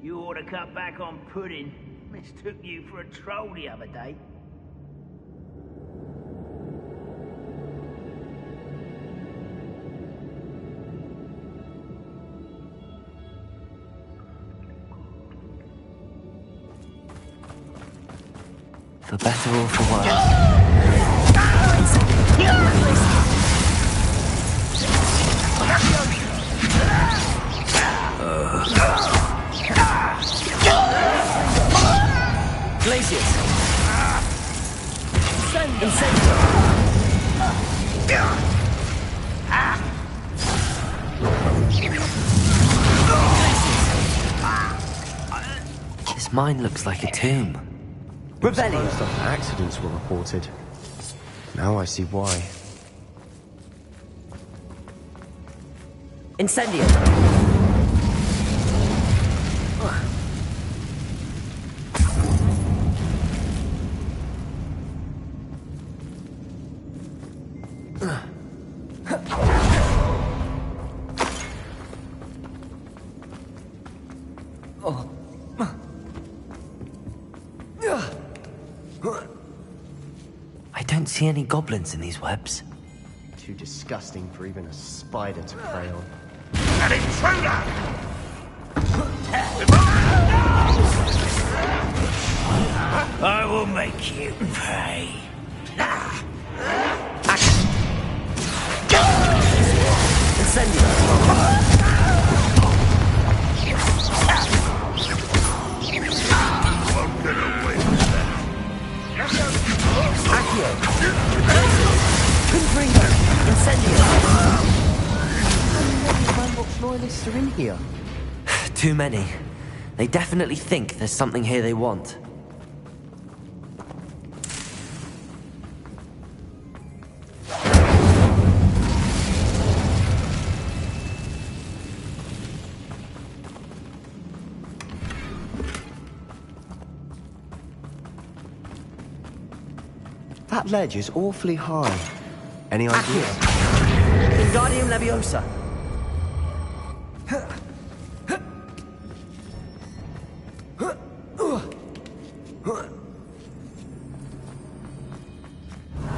You ought to cut back on pudding. Mistook you for a troll the other day. For better or for worse. Glaciers. Incendio. This mine looks like a tomb. Rebellion. Most of the accidents were reported. Now I see why. Incendio. I don't see any goblins in these webs. Too disgusting for even a spider to prey on. An intruder! I will make you pay. Incendio. Loyalists are in here. Too many. They definitely think there's something here they want. That ledge is awfully high. Any ideas? Wingardium Leviosa.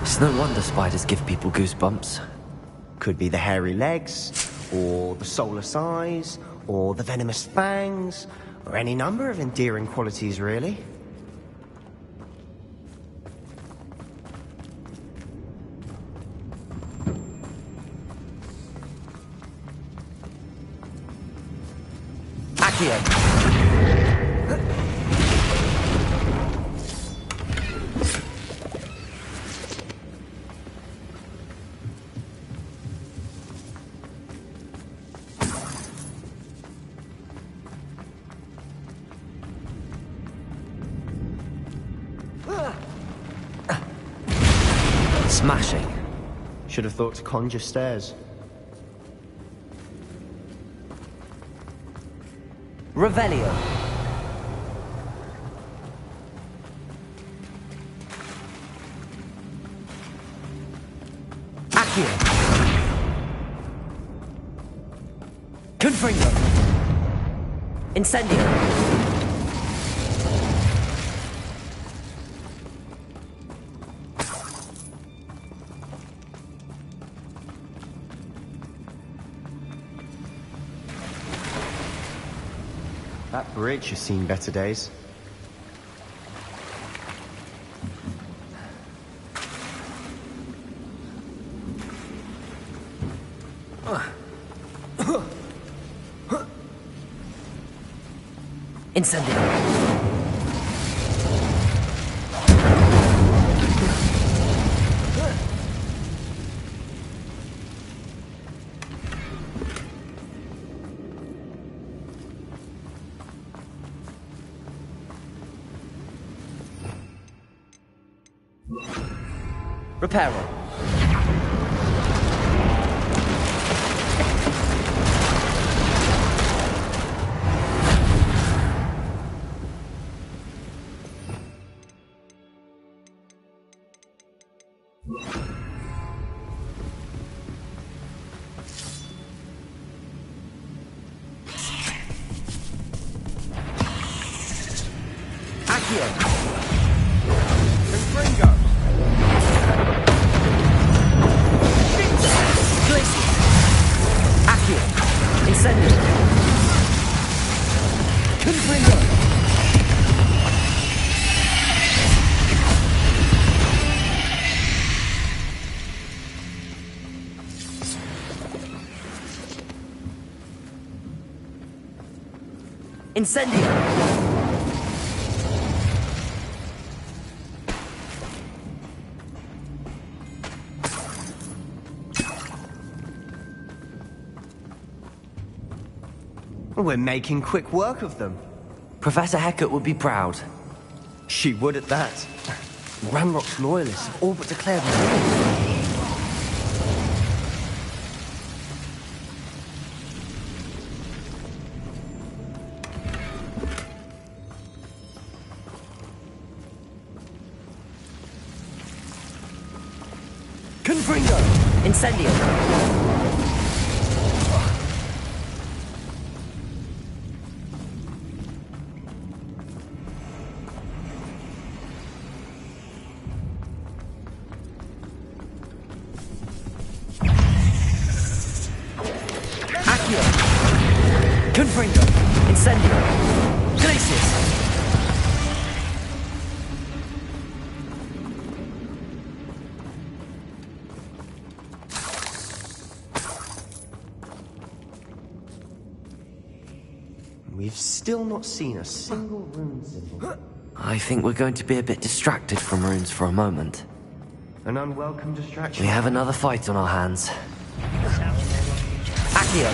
It's no wonder spiders give people goosebumps. Could be the hairy legs, or the soulless eyes, or the venomous fangs, or any number of endearing qualities, really. Smashing. Should have thought to conjure stairs. Revelio. Accio. Confringo. Incendio. That bridge has seen better days. Incendio. Reparo. Accio! Confringo! Glacius! Accio! Incendio! Confringo! Incendio! We're making quick work of them. Professor Hecat would be proud. She would at that. Ranrock's loyalists have all but declared war. Confringo! Incendio! Accio! Confringo! Incendio! Glacius! We've still not seen a single rune symbol. I think we're going to be a bit distracted from runes for a moment. An unwelcome distraction. We have another fight on our hands. Accio!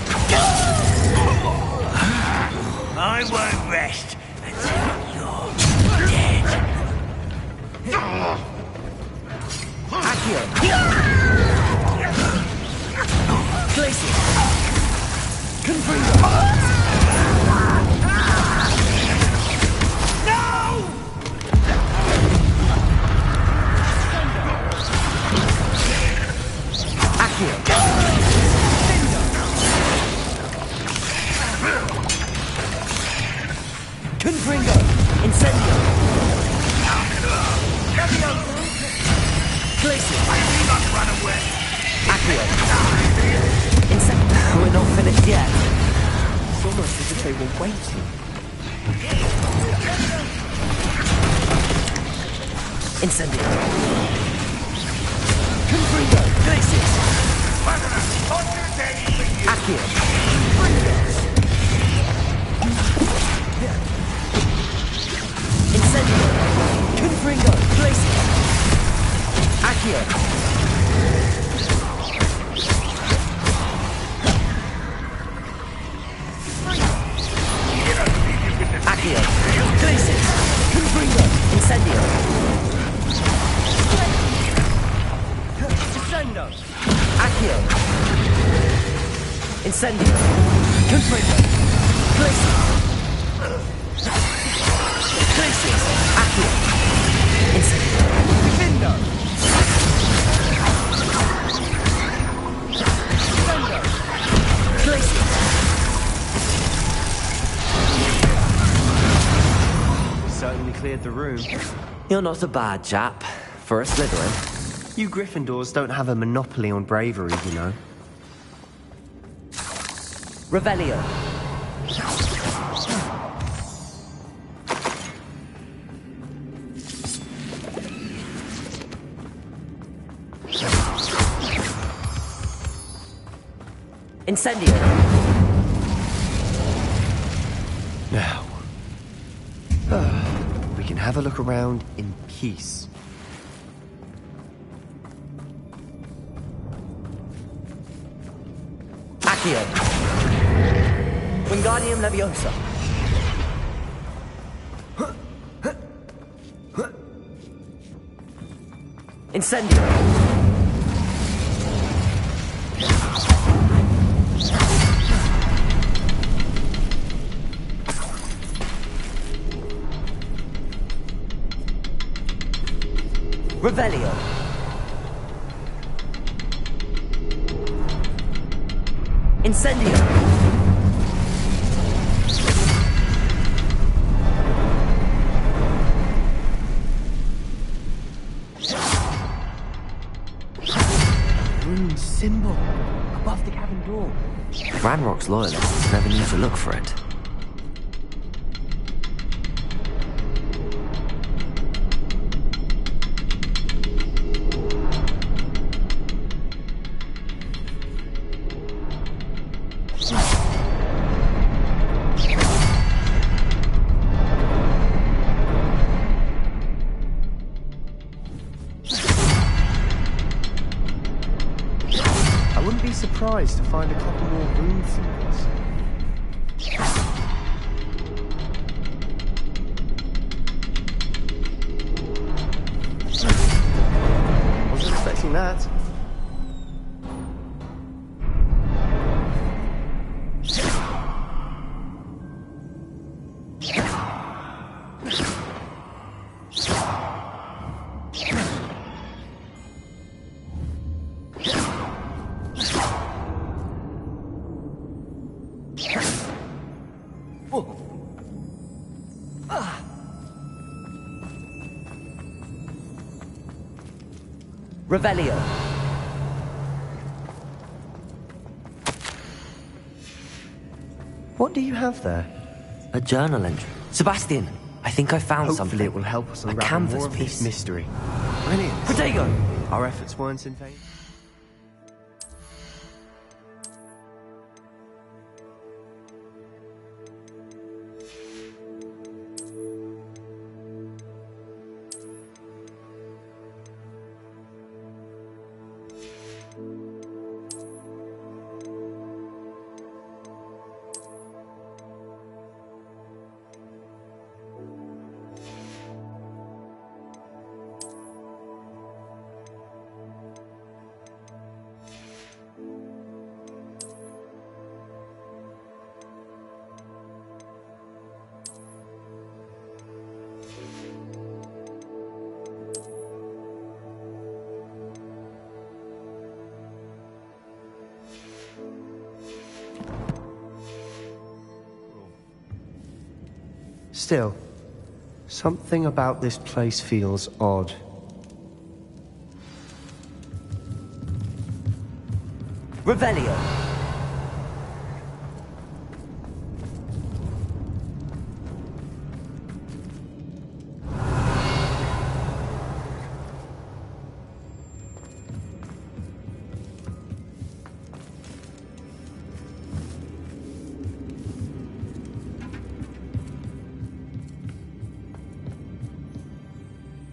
I won't rest until you're dead. Accio! Glacius! Confringo! Confringo! Incendio! Glacius! Run away. Accio! Incendio! We're not finished yet. It's almost as if they were waiting. Incendio! Confringo! Glacius! Accio! Incendio! Confringo! Glacius! Accio! Accio! Glacius! Confringo! Incendio! Descendo! Accio! Incendio! Confringo! Glacius! Glacius! Accio! Incendio! Defendo! Descendo! Glacius! Certainly cleared the room. You're not a bad chap, for a Slytherin. You Gryffindors don't have a monopoly on bravery, you know. Revelio! Incendio! Now, we can have a look around in peace. Accio! Wingardium Leviosa! Incendio! Revelio! Incendio! Look, above the cabin door. Ranrock's loyalists never knew to look for it. I wouldn't be surprised to find a couple more rune symbols. Wasn't expecting that. Revelio. What do you have there? A journal entry. Sebastian, I think I found Hopefully something. it will help us A unravel canvas more of piece. this mystery. Brilliant. Protego! Our efforts weren't in vain. Still, something about this place feels odd. Revelio.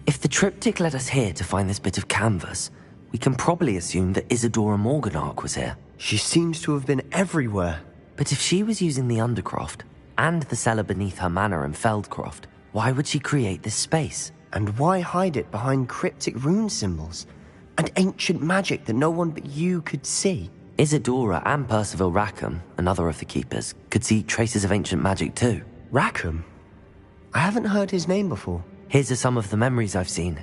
If the triptych led us here to find this bit of canvas, we can probably assume that Isadora Morganark was here. She seems to have been everywhere. But if she was using the Undercroft, and the cellar beneath her manor in Feldcroft, why would she create this space? And why hide it behind cryptic rune symbols? And ancient magic that no one but you could see? Isadora and Percival Rackham, another of the Keepers, could see traces of ancient magic too. Rackham? I haven't heard his name before. Here's are some of the memories I've seen.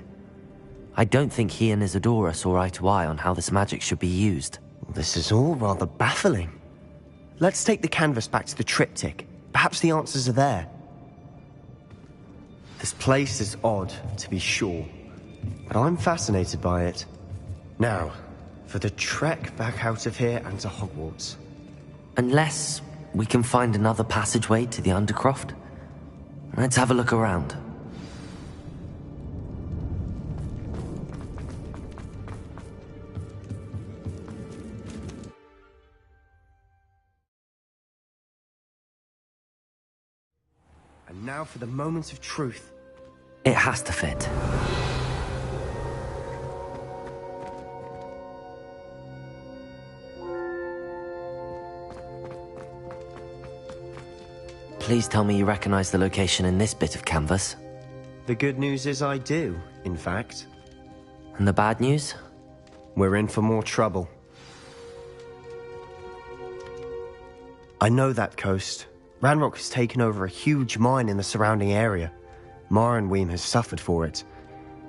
I don't think he and Isadora saw eye to eye on how this magic should be used. This is all rather baffling. Let's take the canvas back to the triptych. Perhaps the answers are there. This place is odd, to be sure, but I'm fascinated by it. Now, for the trek back out of here and to Hogwarts. Unless we can find another passageway to the Undercroft. Let's have a look around. And now for the moment of truth. It has to fit. Please tell me you recognize the location in this bit of canvas. The good news is I do, in fact. And the bad news? We're in for more trouble. I know that coast. Ranrock has taken over a huge mine in the surrounding area. Mornweem has suffered for it.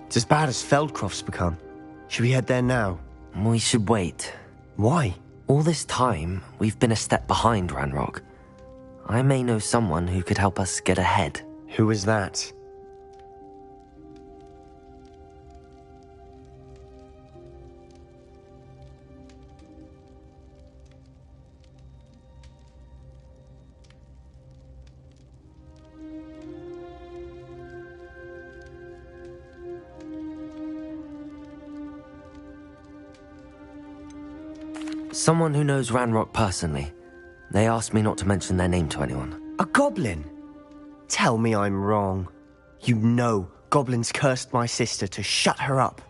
It's as bad as Feldcroft's become. Should we head there now? We should wait. Why? All this time, we've been a step behind Ranrock. I may know someone who could help us get ahead. Who is that? Someone who knows Ranrock personally. They asked me not to mention their name to anyone. A goblin? Tell me I'm wrong. You know goblins cursed my sister to shut her up.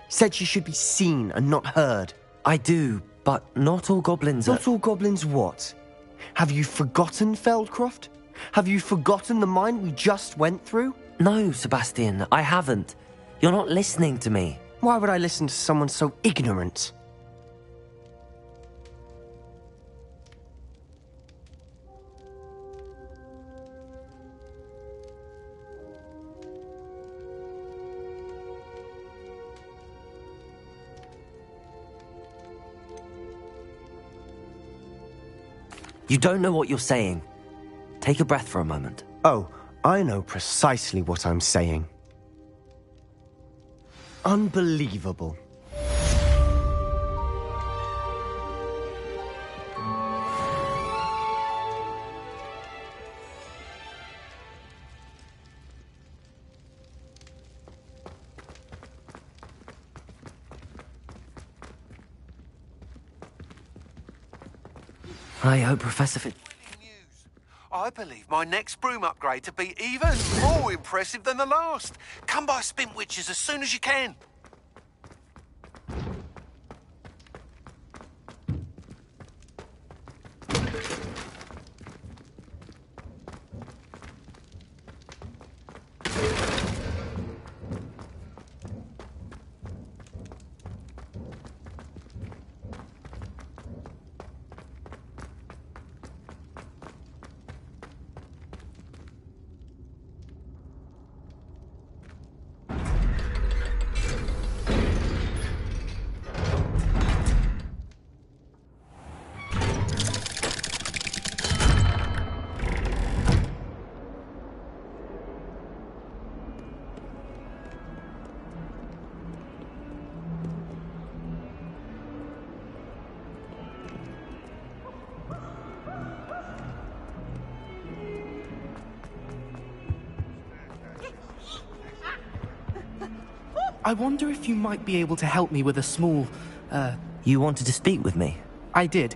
Said she should be seen and not heard. I do, but not all goblins Not all goblins what? Have you forgotten Feldcroft? Have you forgotten the mine we just went through? No, Sebastian, I haven't. You're not listening to me. Why would I listen to someone so ignorant? You don't know what you're saying. Take a breath for a moment. Oh, I know precisely what I'm saying. Unbelievable. I hope Professor Fit... I believe my next broom upgrade to be even more impressive than the last. Come by Spintwitches as soon as you can. I wonder if you might be able to help me with a small, You wanted to speak with me? I did.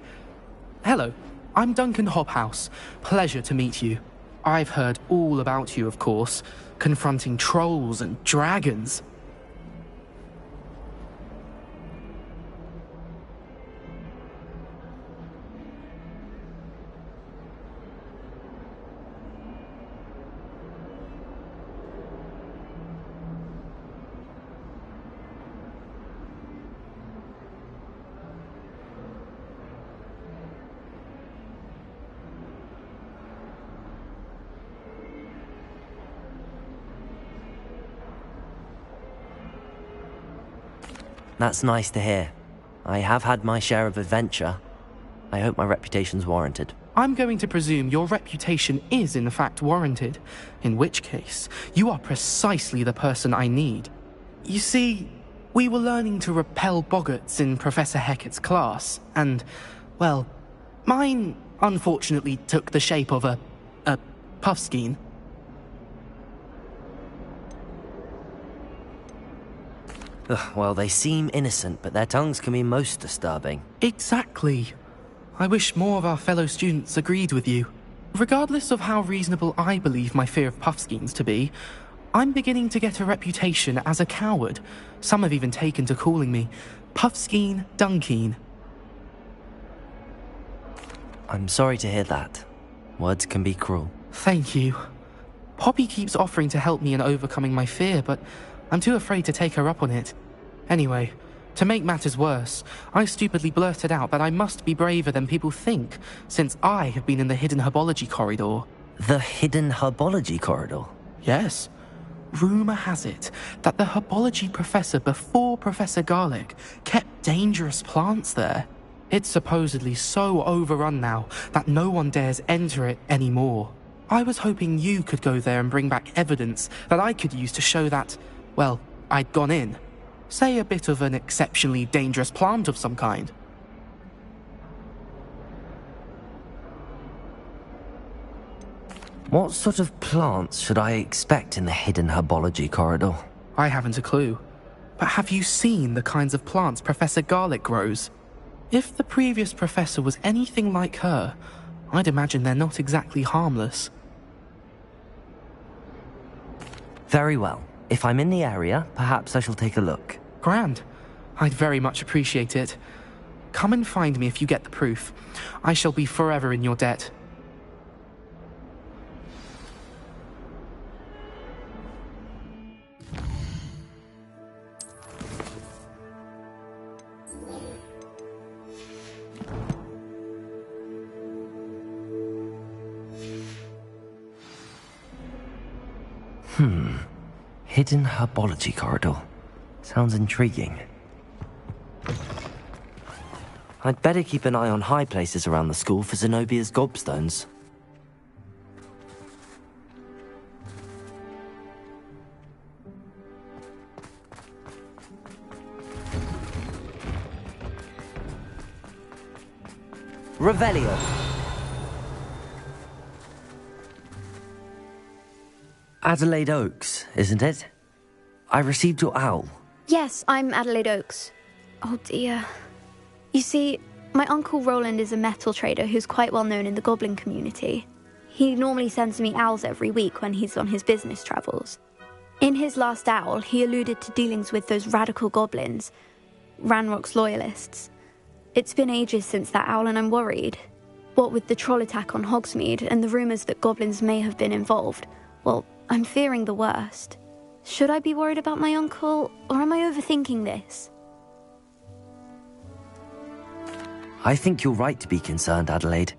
Hello, I'm Duncan Hobhouse. Pleasure to meet you. I've heard all about you, of course, confronting trolls and dragons. That's nice to hear. I have had my share of adventure. I hope my reputation's warranted. I'm going to presume your reputation is in fact warranted, in which case, you are precisely the person I need. You see, we were learning to repel boggarts in Professor Hecat's class, and, well, mine unfortunately took the shape of a puffskein. Ugh, well, they seem innocent, but their tongues can be most disturbing. Exactly. I wish more of our fellow students agreed with you. Regardless of how reasonable I believe my fear of puffskeins to be, I'm beginning to get a reputation as a coward. Some have even taken to calling me Puffskeen Dunkeen. I'm sorry to hear that. Words can be cruel. Thank you. Poppy keeps offering to help me in overcoming my fear, but I'm too afraid to take her up on it. Anyway, to make matters worse, I stupidly blurted out that I must be braver than people think, since I have been in the hidden herbology corridor. The hidden herbology corridor? Yes. Rumour has it that the herbology professor before Professor Garlic kept dangerous plants there. It's supposedly so overrun now that no one dares enter it anymore. I was hoping you could go there and bring back evidence that I could use to show that, well, I'd gone in. Say a bit of an exceptionally dangerous plant of some kind. What sort of plants should I expect in the hidden herbology corridor? I haven't a clue. But have you seen the kinds of plants Professor Garlic grows? If the previous professor was anything like her, I'd imagine they're not exactly harmless. Very well. If I'm in the area, perhaps I shall take a look. Grand. I'd very much appreciate it. Come and find me if you get the proof. I shall be forever in your debt. Hidden herbology corridor. Sounds intriguing. I'd better keep an eye on high places around the school for Zenobia's gobstones. Revelio. Adelaide Oaks, isn't it? I received your owl. Yes, I'm Adelaide Oaks. Oh dear. You see, my Uncle Roland is a metal trader who's quite well known in the goblin community. He normally sends me owls every week when he's on his business travels. In his last owl, he alluded to dealings with those radical goblins, Ranrock's loyalists. It's been ages since that owl and I'm worried. What with the troll attack on Hogsmeade and the rumours that goblins may have been involved, well, I'm fearing the worst. Should I be worried about my uncle, or am I overthinking this? I think you're right to be concerned, Adelaide.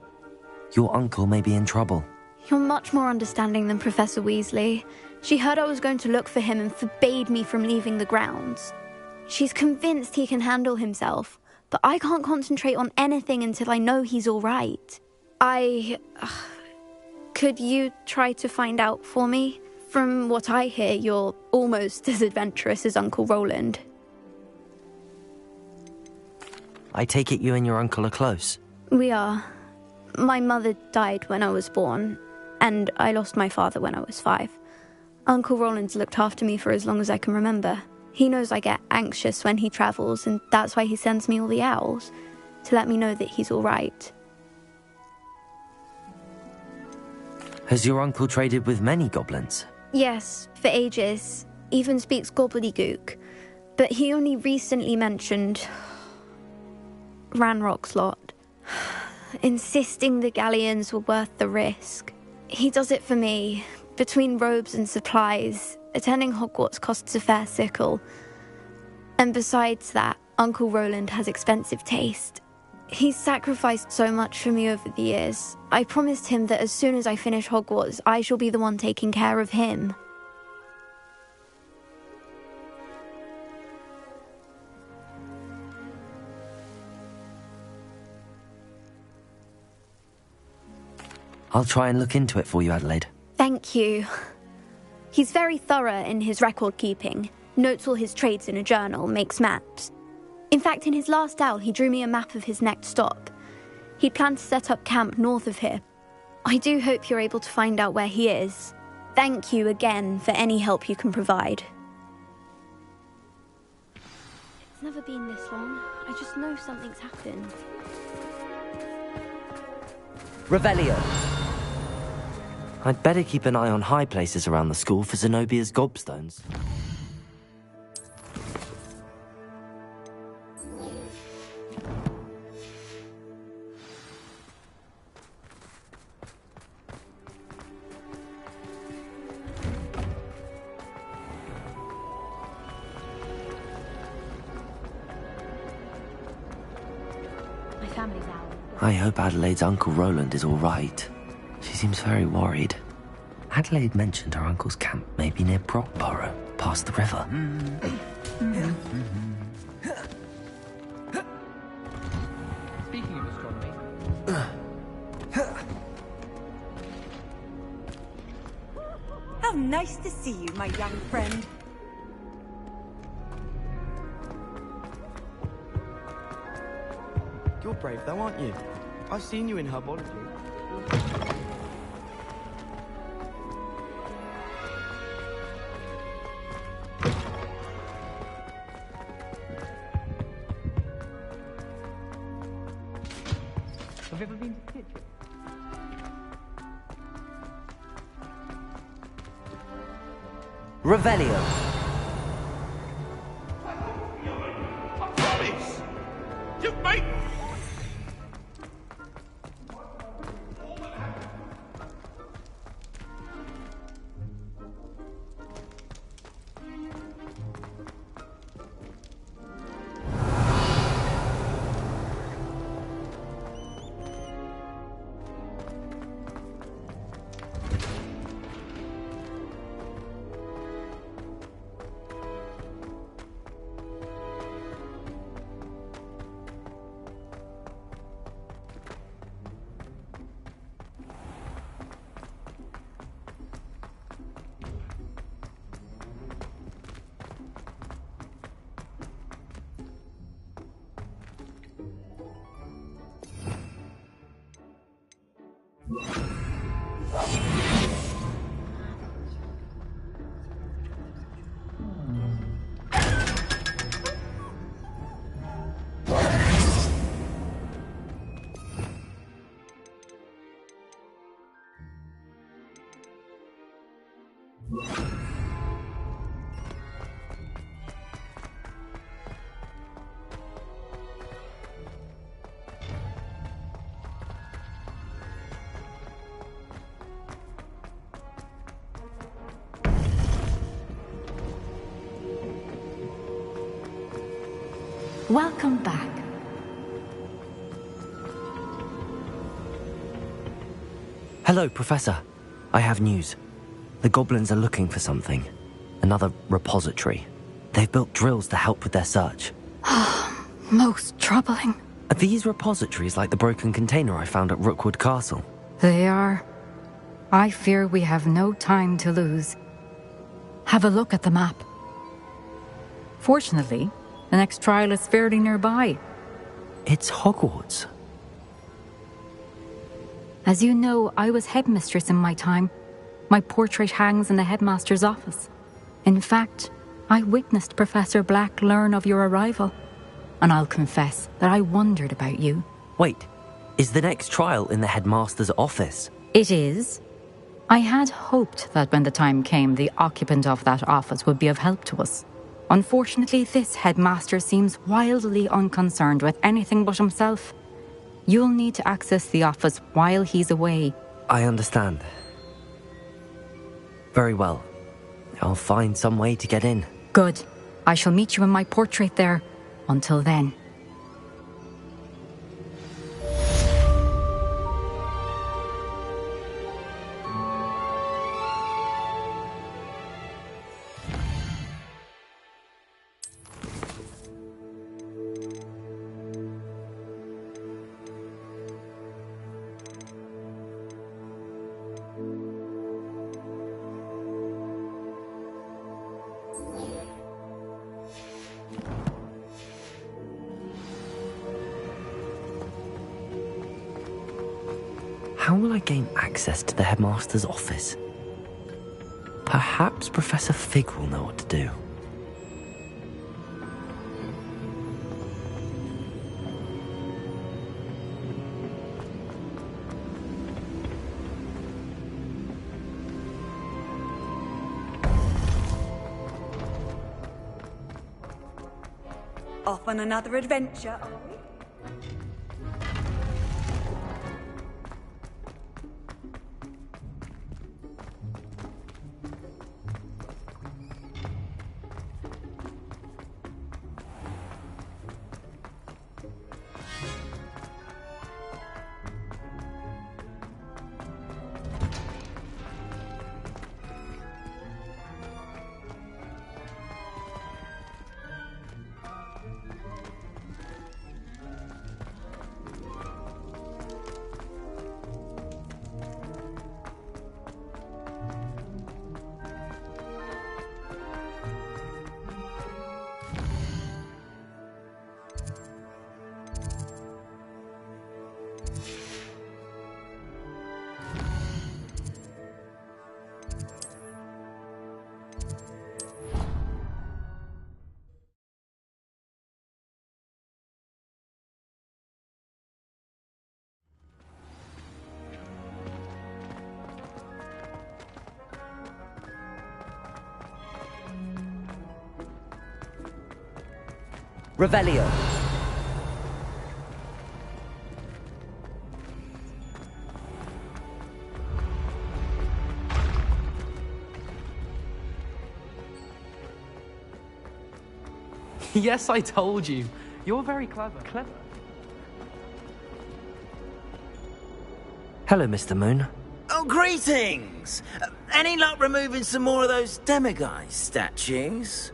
Your uncle may be in trouble. You're much more understanding than Professor Weasley. She heard I was going to look for him and forbade me from leaving the grounds. She's convinced he can handle himself, but I can't concentrate on anything until I know he's all right. Could you try to find out for me? From what I hear, you're almost as adventurous as Uncle Roland. I take it you and your uncle are close. We are. My mother died when I was born, and I lost my father when I was 5. Uncle Roland's looked after me for as long as I can remember. He knows I get anxious when he travels, and that's why he sends me all the owls, to let me know that he's all right. Has your uncle traded with many goblins? Yes, for ages. Even speaks gobbledygook. But he only recently mentioned Ranrock's lot, insisting the galleons were worth the risk. He does it for me. Between robes and supplies, attending Hogwarts costs a fair sickle. And besides that, Uncle Roland has expensive taste. He's sacrificed so much for me over the years. I promised him that as soon as I finish Hogwarts, I shall be the one taking care of him. I'll try and look into it for you, Adelaide. Thank you. He's very thorough in his record keeping, notes all his trades in a journal, makes maps. In fact, in his last owl, he drew me a map of his next stop. He planned to set up camp north of here. I do hope you're able to find out where he is. Thank you again for any help you can provide. It's never been this long. I just know something's happened. Revelio. I'd better keep an eye on high places around the school for Zenobia's gobstones. I hope Adelaide's Uncle Roland is all right. She seems very worried. Adelaide mentioned her uncle's camp may be near Brockborough, past the river. Speaking of astronomy... How nice to see you, my young friend. You're brave though, aren't you? I've seen you in herbology. Revelio. I promise! You've made... Welcome back. Hello, Professor. I have news. The goblins are looking for something. Another repository. They've built drills to help with their search. Most troubling. Are these repositories like the broken container I found at Rookwood Castle? They are. I fear we have no time to lose. Have a look at the map. Fortunately, the next trial is fairly nearby. It's Hogwarts. As you know, I was headmistress in my time. My portrait hangs in the headmaster's office. In fact, I witnessed Professor Black learn of your arrival. And I'll confess that I wondered about you. Wait, is the next trial in the headmaster's office? It is. I had hoped that when the time came, the occupant of that office would be of help to us. Unfortunately, this headmaster seems wildly unconcerned with anything but himself. You'll need to access the office while he's away. I understand. Very well. I'll find some way to get in. Good. I shall meet you in my portrait there. Until then. How will I gain access to the headmaster's office? Perhaps Professor Fig will know what to do. Off on another adventure, are we? Revelio. Yes, I told you. You're very clever. Hello, Mr. Moon. Oh, greetings! Any luck removing some more of those demiguise statues?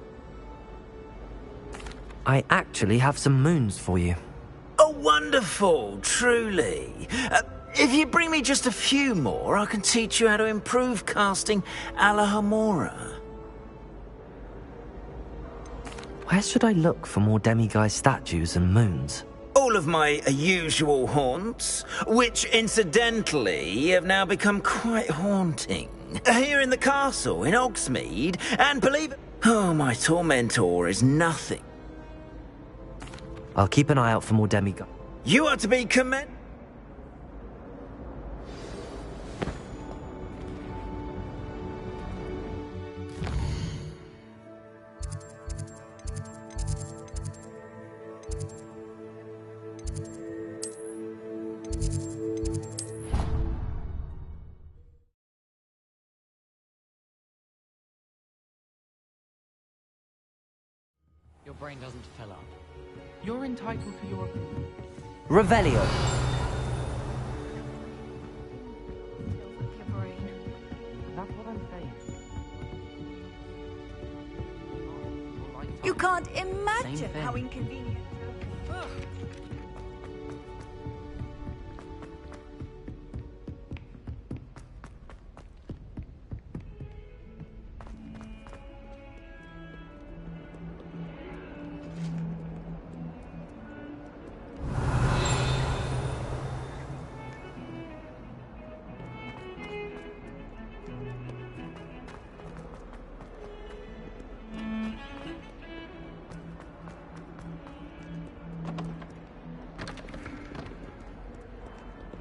I actually have some moons for you. Oh, wonderful, truly. If you bring me just a few more, I can teach you how to improve casting a la Hamura. Where should I look for more demiguise statues and moons? All of my usual haunts, which incidentally have now become quite haunting. Here in the castle in Hogsmeade, and believe it, oh, my tormentor is nothing. I'll keep an eye out for more demiguise. You are to be commended. Your brain doesn't fill up. You're entitled to your opinion. Revelio. That's what I'm saying. You can't imagine how inconvenient.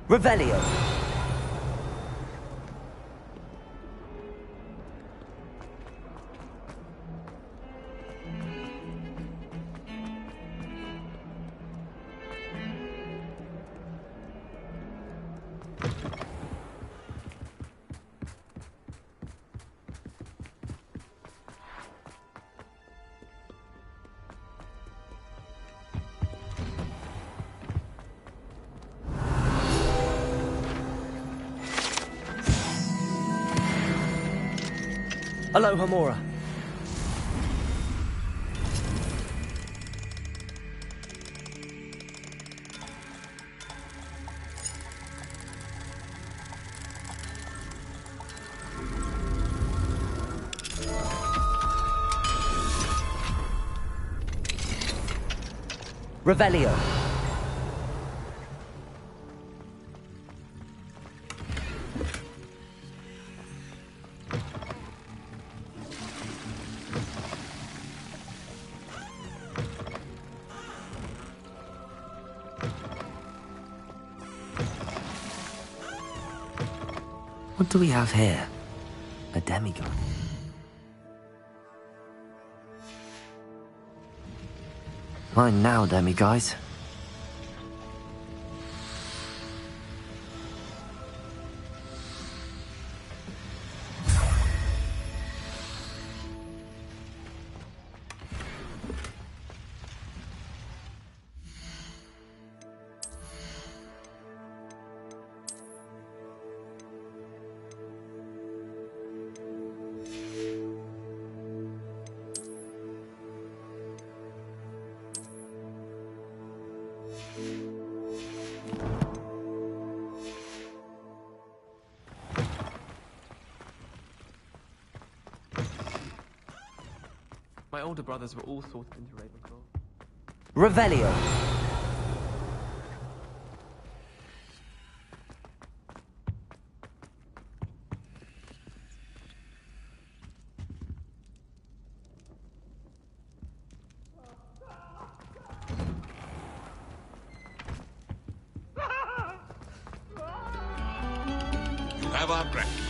Revelio. Hello, Hamura. Revelio. What do we have here? A demigod. Mine now, demiguise. My older brothers were all sorted into Ravenclaw. Revelio. You have our gratitude.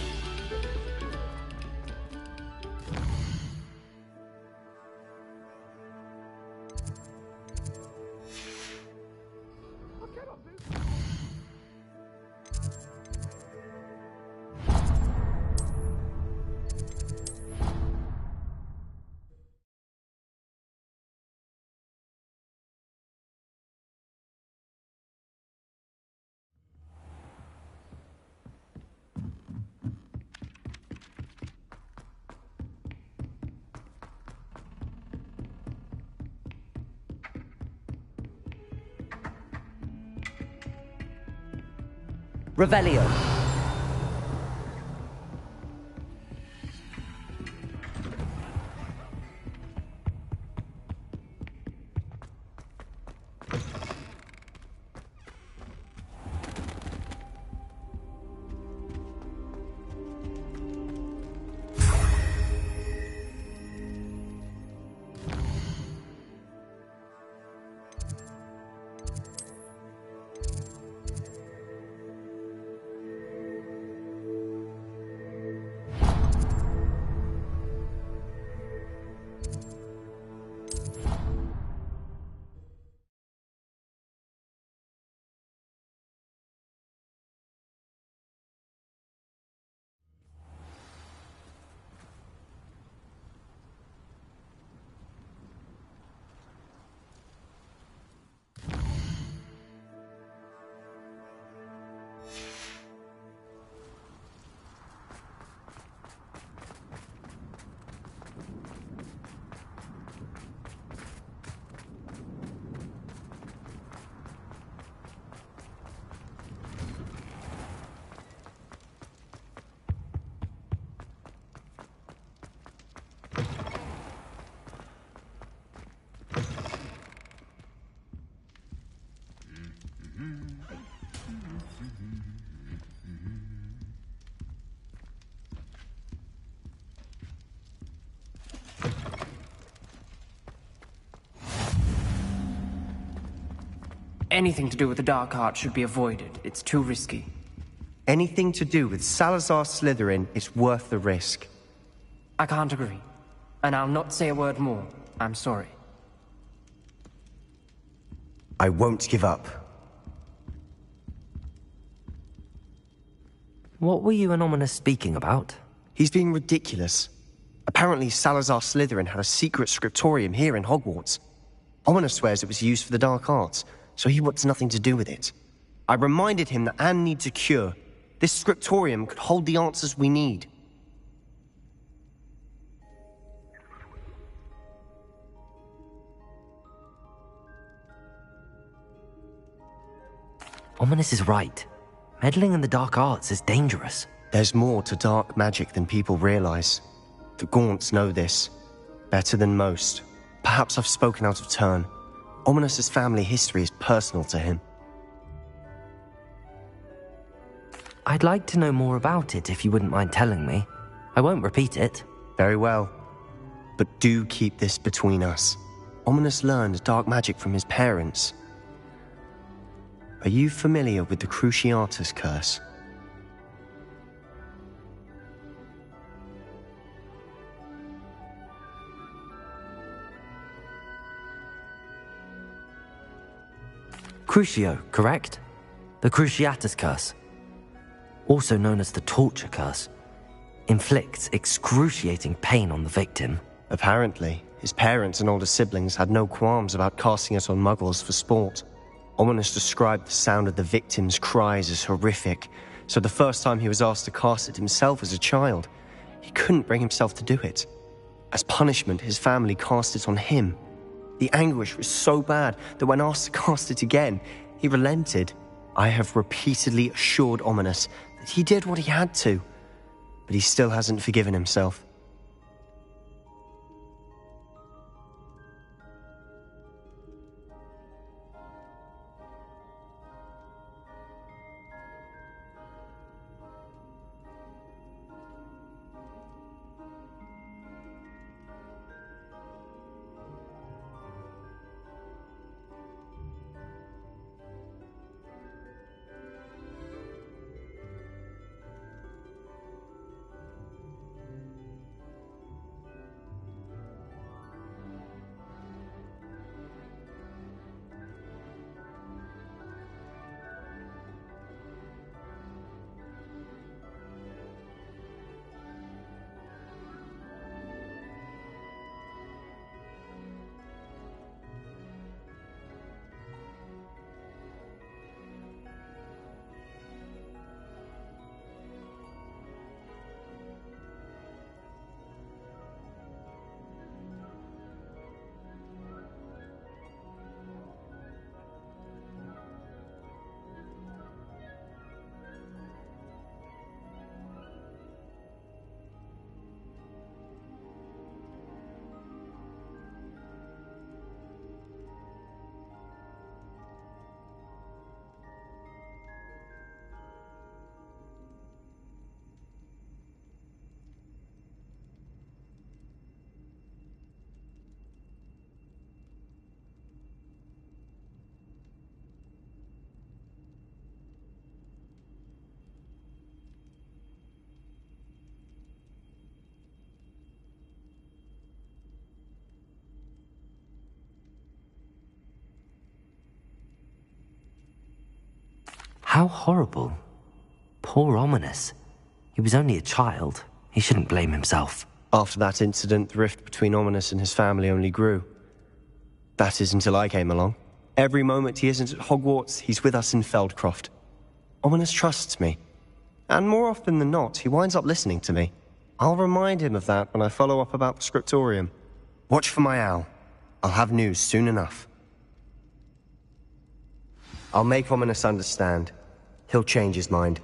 Revelio. Anything to do with the dark art should be avoided. It's too risky. Anything to do with Salazar Slytherin is worth the risk. I can't agree. And I'll not say a word more. I'm sorry. I won't give up. What were you and Ominous speaking about? He's being ridiculous. Apparently Salazar Slytherin had a secret scriptorium here in Hogwarts. Ominous swears it was used for the dark arts, so he wants nothing to do with it. I reminded him that Anne needs a cure. This scriptorium could hold the answers we need. Ominous is right. Meddling in the dark arts is dangerous. There's more to dark magic than people realize. The Gaunts know this. Better than most. Perhaps I've spoken out of turn. Ominous's family history is personal to him. I'd like to know more about it if you wouldn't mind telling me. I won't repeat it. Very well. But do keep this between us. Ominous learned dark magic from his parents. Are you familiar with the Cruciatus curse? Crucio, correct? The Cruciatus curse, also known as the torture curse, inflicts excruciating pain on the victim. Apparently, his parents and older siblings had no qualms about casting it on muggles for sport. Ominous described the sound of the victim's cries as horrific, so the first time he was asked to cast it himself as a child, he couldn't bring himself to do it. As punishment, his family cast it on him. The anguish was so bad that when asked to cast it again, he relented. I have repeatedly assured Ominous that he did what he had to, but he still hasn't forgiven himself. How horrible. Poor Ominous. He was only a child. He shouldn't blame himself. After that incident, the rift between Ominous and his family only grew. That is until I came along. Every moment he isn't at Hogwarts, he's with us in Feldcroft. Ominous trusts me. And more often than not, he winds up listening to me. I'll remind him of that when I follow up about the scriptorium. Watch for my owl. I'll have news soon enough. I'll make Ominous understand. He'll change his mind.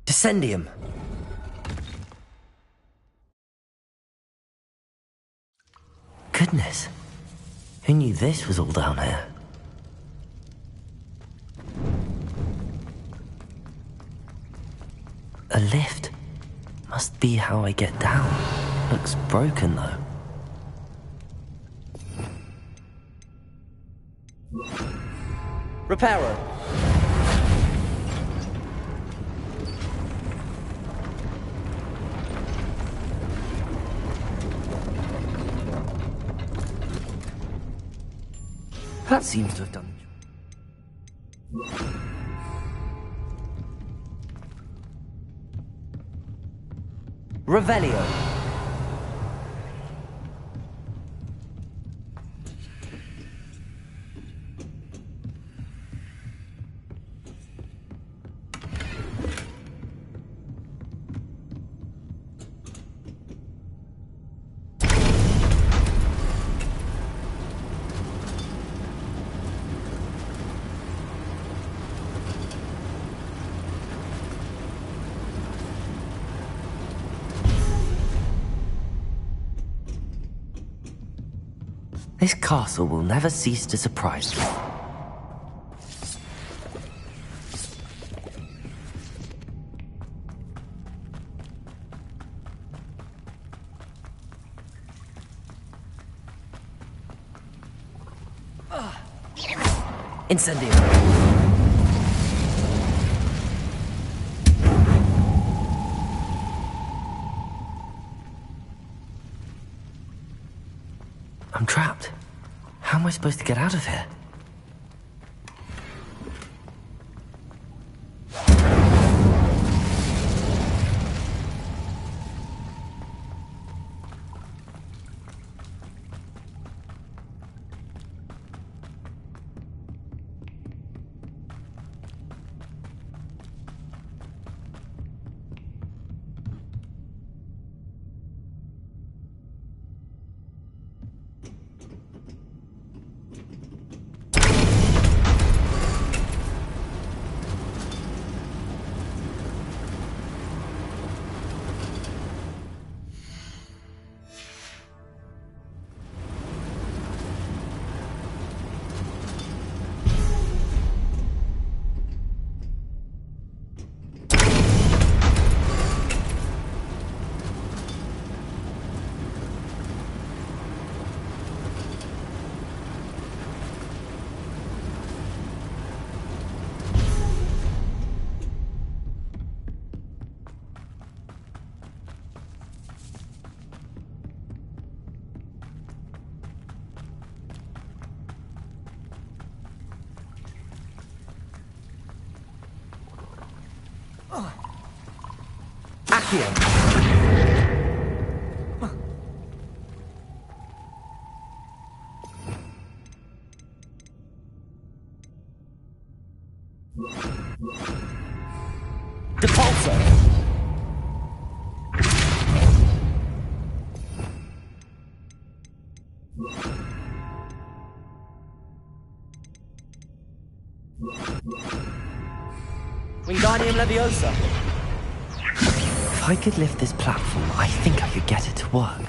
Descendium. Goodness. Who knew this was all down here? A lift. Must be how I get down. Looks broken though. Repairer. That seems to have done the job. Revelio. This castle will never cease to surprise me. Incendio. I'm trapped. How am I supposed to get out of here? Depulso! Wingardium Leviosa! If I could lift this platform, I think I could get it to work.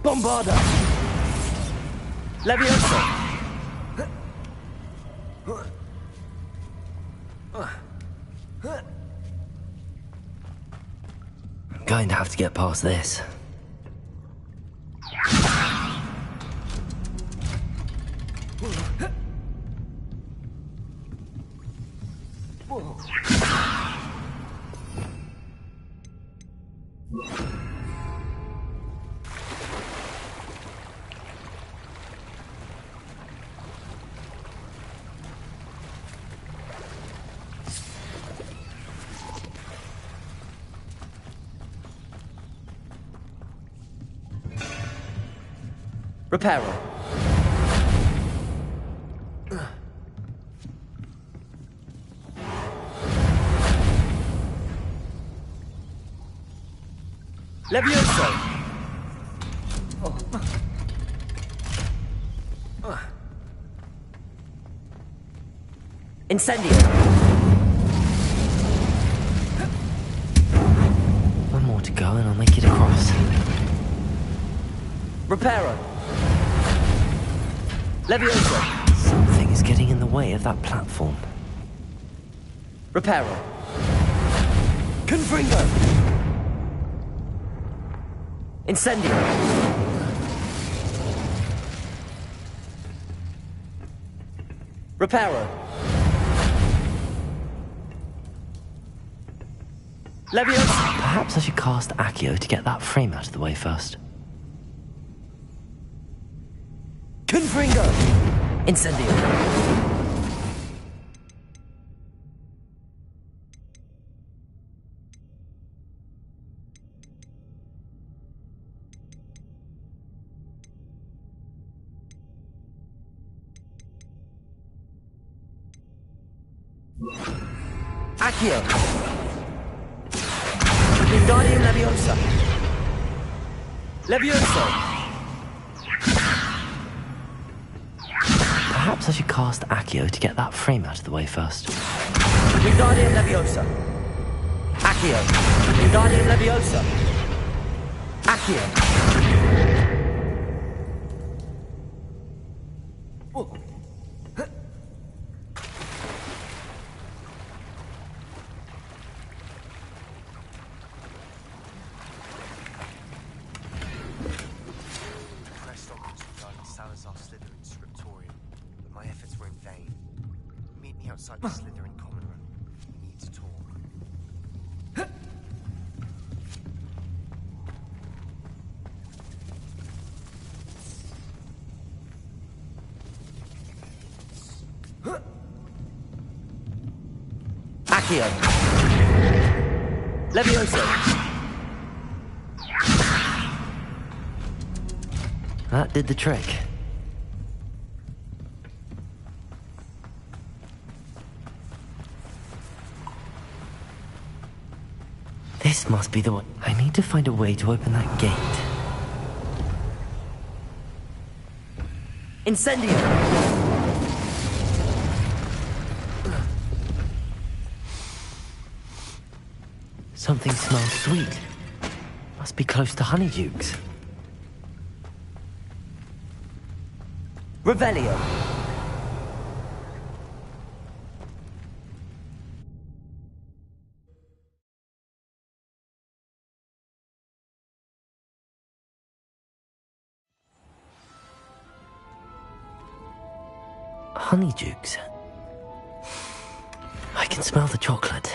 Bombarda! Leviosa! I'm going to have to get past this. Reparo. Levioso. Incendio. One more to go and I'll make it across. Reparo. Leviosa. Something is getting in the way of that platform. Reparo. Confringo. Incendio. Reparo. Leviosa. Perhaps I should cast Accio to get that frame out of the way first. Confringo. Incendio. Accio. Wingardium Leviosa. Levioso. Perhaps I should cast Accio to get that frame out of the way first. Wingardium Leviosa. Accio. Wingardium Leviosa. Accio. Outside the Slytherin common room. We need to talk. Accio. Levioso. That did the trick. This must be the one. I need to find a way to open that gate. Incendio. Something smells sweet. Must be close to Honeydukes. Revelio. Honeydukes. I can smell the chocolate.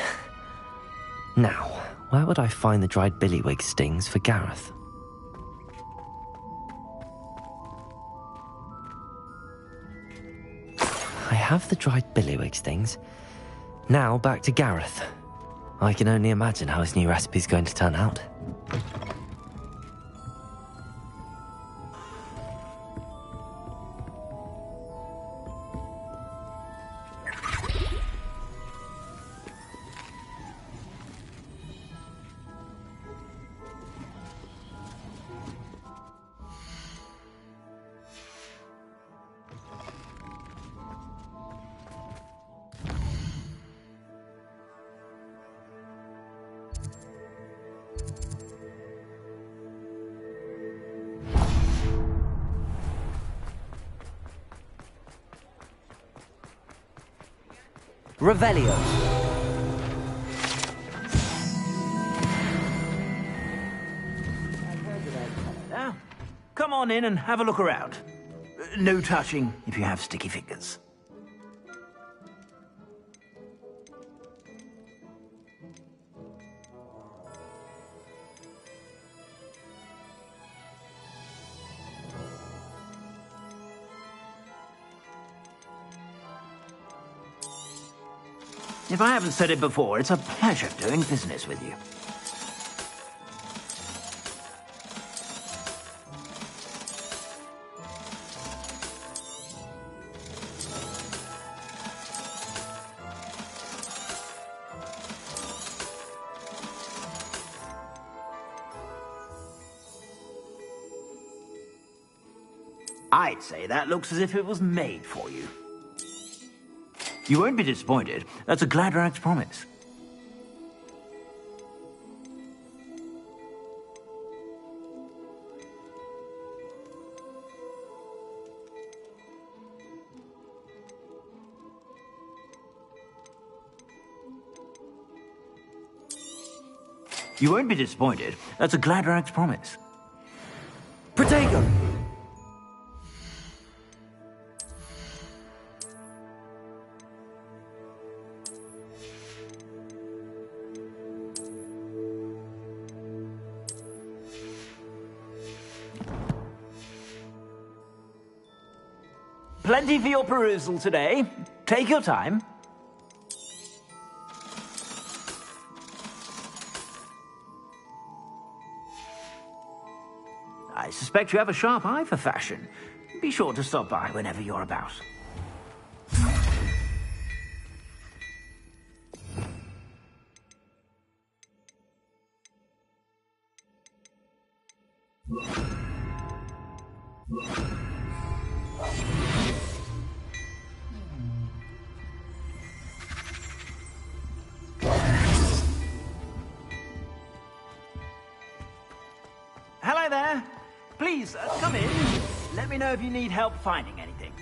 Now, where would I find the dried billywig stings for Gareth? I have the dried billywig stings. Now back to Gareth. I can only imagine how his new recipe's going to turn out. Revelio. Now, come on in and have a look around. No touching if you have sticky fingers. If I haven't said it before, it's a pleasure doing business with you. I'd say that looks as if it was made for you. You won't be disappointed. That's a Gladrag's promise. You won't be disappointed. That's a Gladrag's promise. Protego. Plenty for your perusal today. Take your time. I suspect you have a sharp eye for fashion. Be sure to stop by whenever you're about. Hello there. Please, come in. Let me know if you need help finding anything.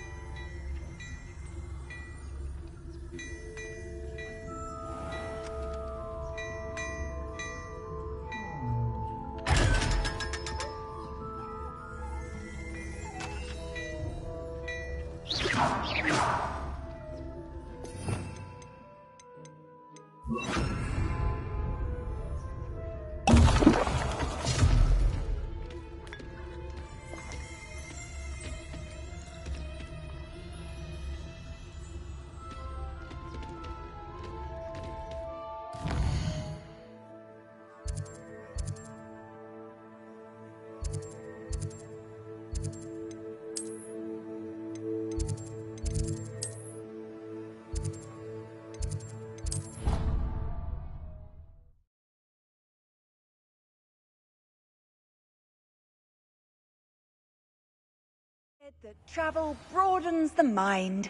That travel broadens the mind.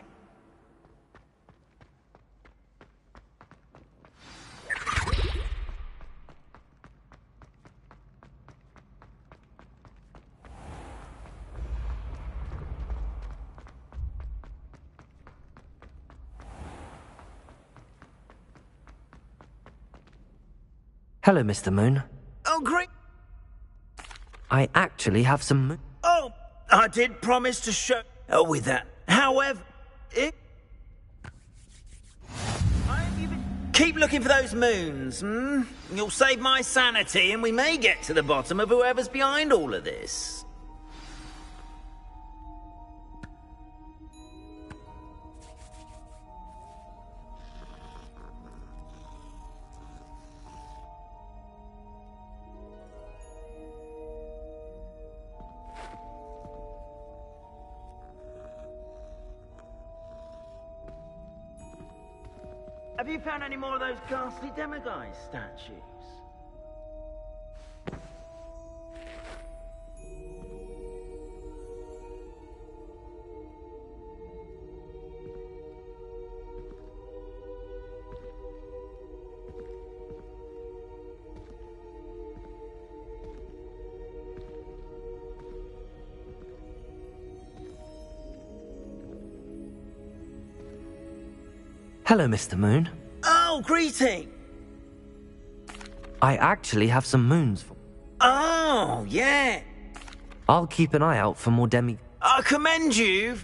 Hello, Mr. Moon. Oh, great. I actually have some... Oh, I did promise to show... Oh, with that. However, keep looking for those moons, hmm? You'll save my sanity, and we may get to the bottom of whoever's behind all of this. Have you found any more of those ghastly demiguise statues? Hello, Mr. Moon. Oh, greeting! I actually have some moons for... Oh, yeah. I'll keep an eye out for more demi... I commend you.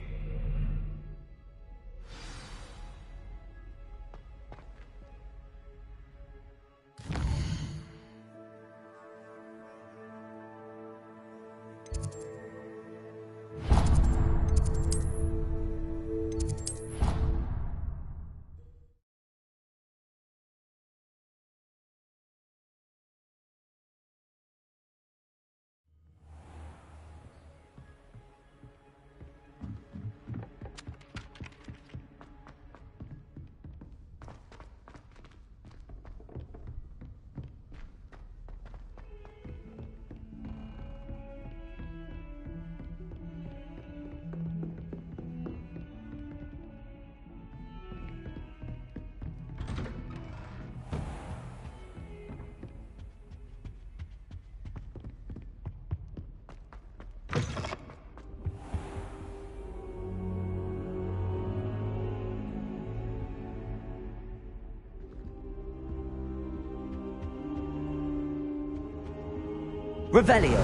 Revelio.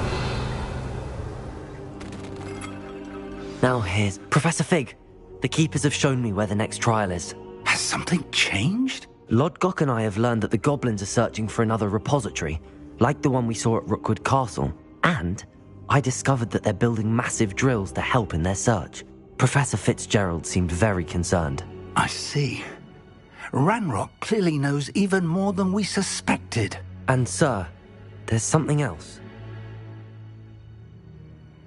Now here's Professor Fig. The Keepers have shown me where the next trial is. Has something changed? Lodgok and I have learned that the goblins are searching for another repository, like the one we saw at Rookwood Castle. And I discovered that they're building massive drills to help in their search. Professor Fitzgerald seemed very concerned. I see. Ranrock clearly knows even more than we suspected. And sir, there's something else.